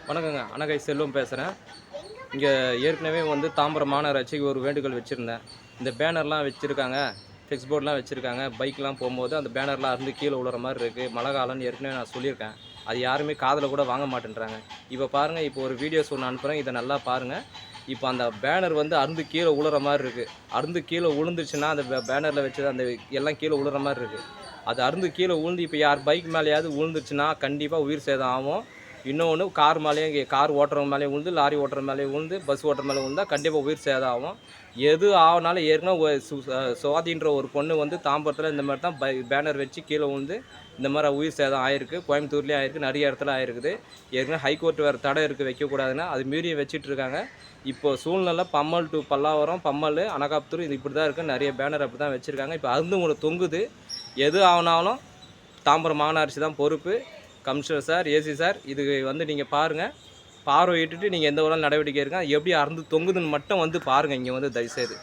வணக்கங்க. அனகை செல்வம் பேசுகிறேன். இங்கே ஏற்கனவே வந்து தாம்பரம் மாநகராட்சிக்கு ஒரு வேண்டுகோள் வச்சுருந்தேன். இந்த பேனர்லாம் வச்சுருக்காங்க, ஃப்ளெக்ஸ் போர்ட்லாம் வச்சுருக்காங்க. பைக்லாம் போகும்போது அந்த பேனர்லாம் அறுந்து கீழே விழுற மாதிரி இருக்குது. மழை காலம்னு ஏற்கனவே நான் சொல்லியிருக்கேன். அது யாருமே காதில் கூட வாங்க மாட்டேன்றாங்க. இப்போ பாருங்கள், இப்போ ஒரு வீடியோஸ் ஒன்று அனுப்புகிறேன். இதை நல்லா பாருங்கள். இப்போ அந்த பேனர் வந்து அறுந்து கீழே விழுற மாதிரி இருக்குது. அறுந்து கீழே விழுந்துருச்சுன்னா அந்த பேனரில் வச்சது அந்த எல்லாம் கீழே விழுற மாதிரி இருக்குது. அது அறுந்து கீழே விழுந்து இப்போ யார் பைக் மேலேயாவது விழுந்துருச்சுன்னா கண்டிப்பாக உயிர் சேதம் ஆகும். இன்னொன்று கார் மேலேயும் கார் ஓட்டுறவங்க மேலேயும் விழுந்து, லாரி ஓட்டுற மேலேயும் விழுந்து, பஸ் ஓட்டுற மேலே விழுந்தா கண்டிப்பாக உயிர் சேதம் ஆகும். எது ஆகுனாலும் ஏற்கனவே சுவாதின்ற ஒரு பொண்ணு வந்து தாம்பரத்தில் இந்த மாதிரி தான் பேனர் வச்சு கீழே விழுந்து இந்த மாதிரி உயிர் சேதம் ஆயிருக்கு. கோயம்புத்தூர்லேயும் ஆயிருக்கு, நிறைய இடத்துல ஆயிருக்குது. ஏற்கனவே ஹைகோர்ட் வேறு தடை இருக்குது, வைக்கக்கூடாதுன்னா அது மீறி வச்சுட்டு இருக்காங்க. இப்போ சூழ்நிலை பம்மல் டு பல்லாவரம், பம்மல், அனகாபுத்தூர் இது இப்படி தான் இருக்குது. நிறைய பேனர் அப்படி தான் வச்சுருக்காங்க. இப்போ அருந்து உங்களுக்கு தொங்குது. எது ஆகுனாலும் தாம்பரம் மாநகராட்சி தான் பொறுப்பு. கமிஷனர் சார், ஏசி சார், இது வந்து நீங்கள் பாருங்கள். பார்வையிட்டுட்டு நீங்கள் எந்த ஒரு நடவடிக்கை இருக்கா எப்படி அறுந்து தொங்குதுன்னு மட்டும் வந்து பாருங்கள். இங்கே வந்து தயவுசெய்து